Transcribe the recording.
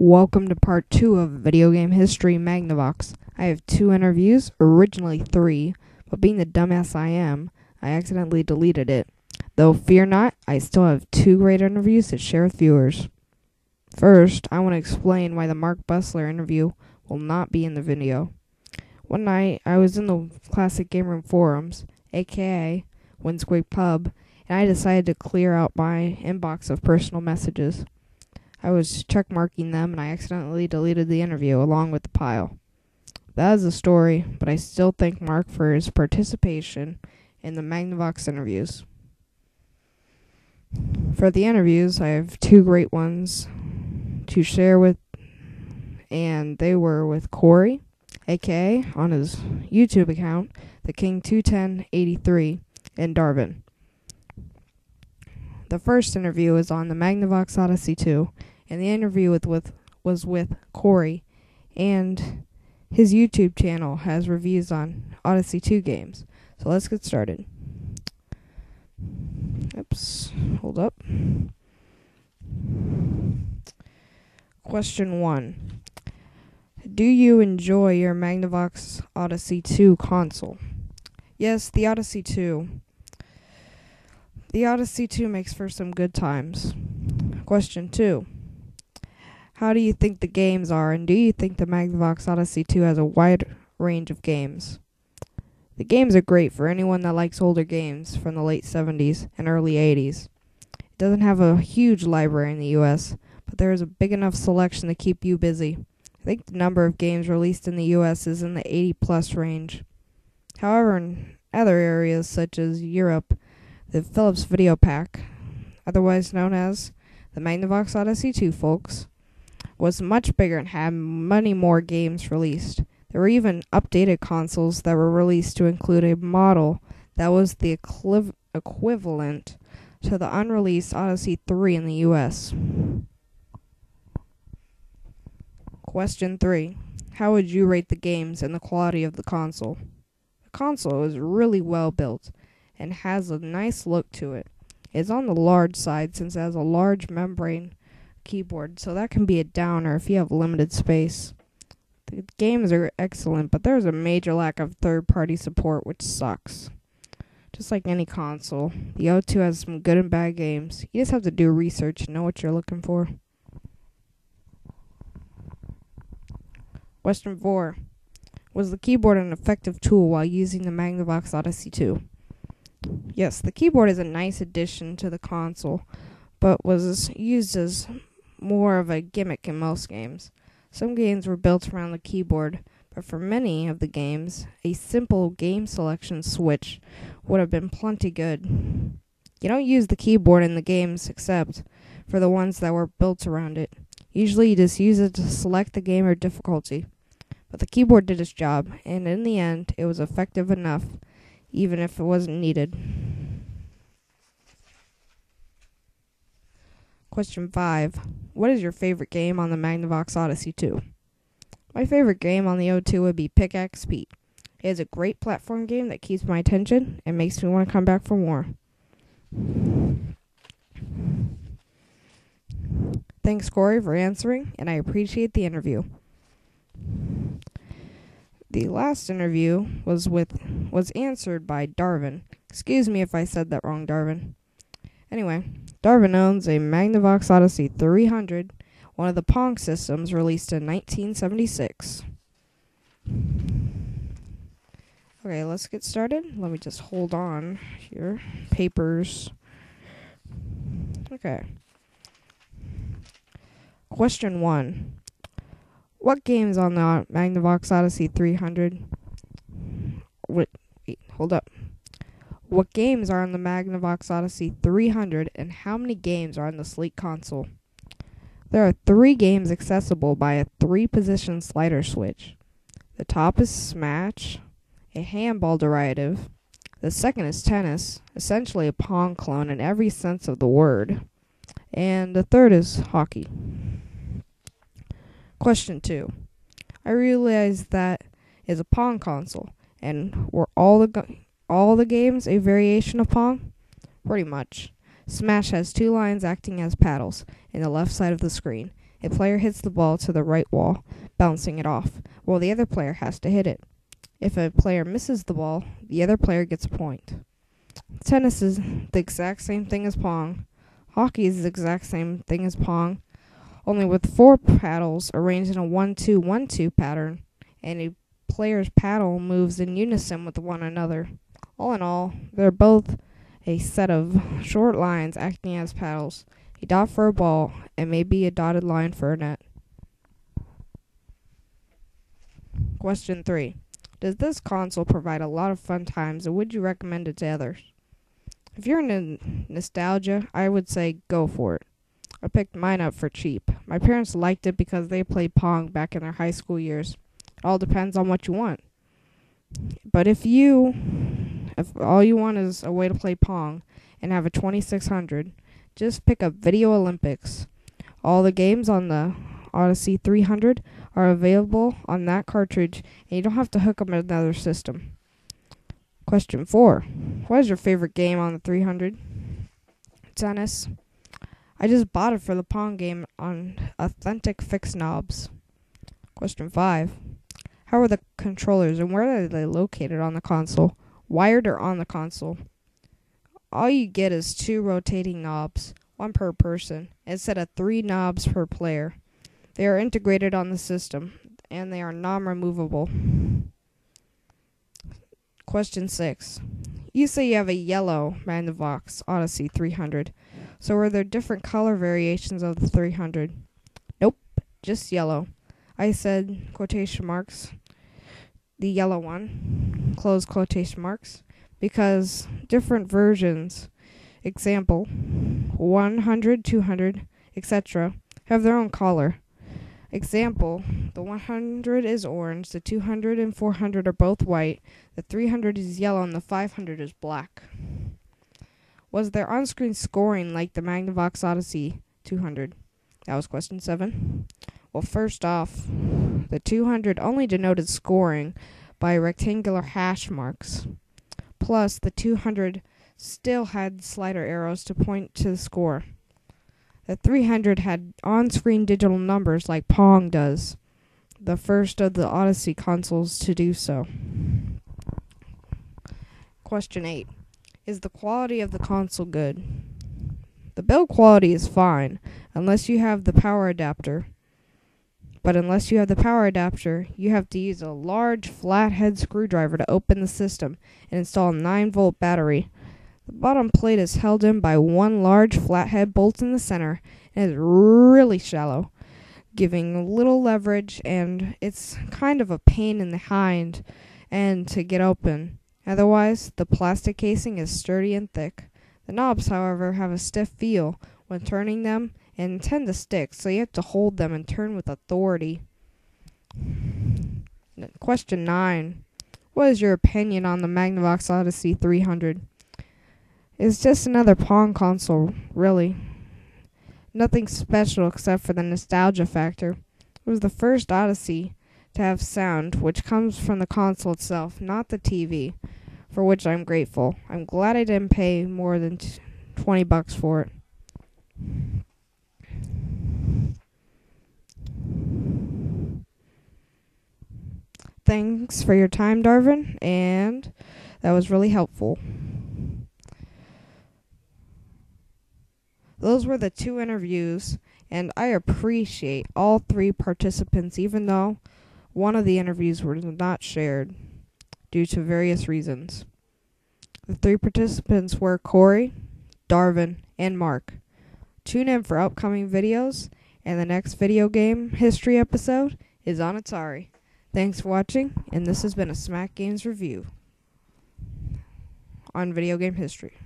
Welcome to part 2 of Video Game History Magnavox. I have 2 interviews, originally 3, but being the dumbass I am, I accidentally deleted it. Though fear not, I still have 2 great interviews to share with viewers. First, I want to explain why the Mark Bussler interview will not be in the video. One night, I was in the Classic Game Room forums, aka Windsquake Pub, and I decided to clear out my inbox of personal messages. I was checkmarking them, and I accidentally deleted the interview along with the pile. That is the story, but I still thank Mark for his participation in the Magnavox interviews. For the interviews, I have 2 great ones to share with, and they were with Corey, aka on his YouTube account, the King21083, and Darvin. The first interview is on the Magnavox Odyssey 2, and the interview was with Corey, and his YouTube channel has reviews on Odyssey 2 games. So let's get started. Oops, hold up. Question 1. Do you enjoy your Magnavox Odyssey 2 console? Yes, the Odyssey 2. The Odyssey 2 makes for some good times. Question 2. How do you think the games are, and do you think the Magnavox Odyssey 2 has a wide range of games? The games are great for anyone that likes older games from the late 70s and early 80s. It doesn't have a huge library in the US, but there is a big enough selection to keep you busy. I think the number of games released in the US is in the 80+ range. However, in other areas such as Europe, the Philips Video Pack, otherwise known as the Magnavox Odyssey 2, folks, was much bigger and had many more games released. There were even updated consoles that were released to include a model that was the equivalent to the unreleased Odyssey 3 in the US. Question 3. How would you rate the games and the quality of the console? The console is really well built and has a nice look to it. It's on the large side since it has a large membrane keyboard, so that can be a downer if you have limited space. The games are excellent, but there's a major lack of third-party support, which sucks. Just like any console, the O2 has some good and bad games. You just have to do research and know what you're looking for. Question 4. Was the keyboard an effective tool while using the Magnavox Odyssey 2? Yes, the keyboard is a nice addition to the console, but was used as more of a gimmick in most games. Some games were built around the keyboard, but for many of the games, a simple game selection switch would have been plenty good. You don't use the keyboard in the games except for the ones that were built around it. Usually you just use it to select the game or difficulty. But the keyboard did its job, and in the end, it was effective enough, even if it wasn't needed. Question 5. What is your favorite game on the Magnavox Odyssey 2? My favorite game on the O2 would be Pickaxe Pete. It is a great platform game that keeps my attention and makes me want to come back for more. Thanks, Corey, for answering, and I appreciate the interview. The last interview was answered by Darvin. Excuse me if I said that wrong, Darvin. Anyway, Darvin owns a Magnavox Odyssey 300, one of the Pong systems released in 1976. Okay, let's get started. Let me just hold on here. Papers. Okay. Question 1. What games on the Magnavox Odyssey 300? Wait, hold up. What games are on the Magnavox Odyssey 300, and how many games are on the sleek console? There are 3 games accessible by a 3-position slider switch. The top is Smash, a handball derivative. The second is Tennis, essentially a Pong clone in every sense of the word. And the third is Hockey. Question 2. I realized that is a Pong console, and were all the games a variation of Pong? Pretty much. Smash has 2 lines acting as paddles in the left side of the screen, A player hits the ball to the right wall, bouncing it off, while the other player has to hit it. If a player misses the ball, the other player gets a point. Tennis is the exact same thing as Pong. Hockey is the exact same thing as Pong, only with 4 paddles arranged in a 1-2-1-2 pattern, and a player's paddle moves in unison with one another. All in all, they're both a set of short lines acting as paddles, a dot for a ball, and maybe a dotted line for a net. Question 3. Does this console provide a lot of fun times, and would you recommend it to others? If you're into nostalgia, I would say go for it. I picked mine up for cheap. My parents liked it because they played Pong back in their high school years. It all depends on what you want. But if all you want is a way to play Pong and have a 2600, just pick up Video Olympics. All the games on the Odyssey 300 are available on that cartridge, and you don't have to hook up another system. Question 4. What is your favorite game on the 300? Tennis. I just bought it for the Pong game on authentic fixed knobs. Question 5. How are the controllers and where are they located on the console? Wired or on the console? All you get is 2 rotating knobs, 1 per person, instead of 3 knobs per player. They are integrated on the system, and they are non-removable. Question 6. You say you have a yellow Magnavox Odyssey 300. So are there different color variations of the 300? Nope, just yellow. I said quotation marks, the yellow one, close quotation marks, because different versions, example, 100, 200, etc., have their own color. Example, the 100 is orange, the 200 and 400 are both white, the 300 is yellow, and the 500 is black. Was there on-screen scoring like the Magnavox Odyssey 200? That was question 7. Well, first off, the 200 only denoted scoring by rectangular hash marks. Plus, the 200 still had slider arrows to point to the score. The 300 had on-screen digital numbers like Pong does, the first of the Odyssey consoles to do so. Question 8. Is the quality of the console good? The build quality is fine, unless you have the power adapter. But unless you have the power adapter, you have to use a large flathead screwdriver to open the system and install a 9-volt battery. The bottom plate is held in by 1 large flathead bolt in the center and is really shallow, giving little leverage, and it's kind of a pain in the hind end to get open. Otherwise, the plastic casing is sturdy and thick. The knobs, however, have a stiff feel when turning them and tend to stick, so you have to hold them and turn with authority. Question 9. What is your opinion on the Magnavox Odyssey 300? It's just another Pong console, really. Nothing special except for the nostalgia factor. It was the first Odyssey to have sound, which comes from the console itself, not the TV, for which I'm grateful. I'm glad I didn't pay more than $20 for it. Thanks for your time, Darvin, and that was really helpful. Those were the 2 interviews, and I appreciate all 3 participants, even though one of the interviews was not shared due to various reasons. The 3 participants were Corey, Darvin, and Mark. Tune in for upcoming videos, and the next video game history episode is on Atari. Thanks for watching, and this has been a Smack Games review on video game history.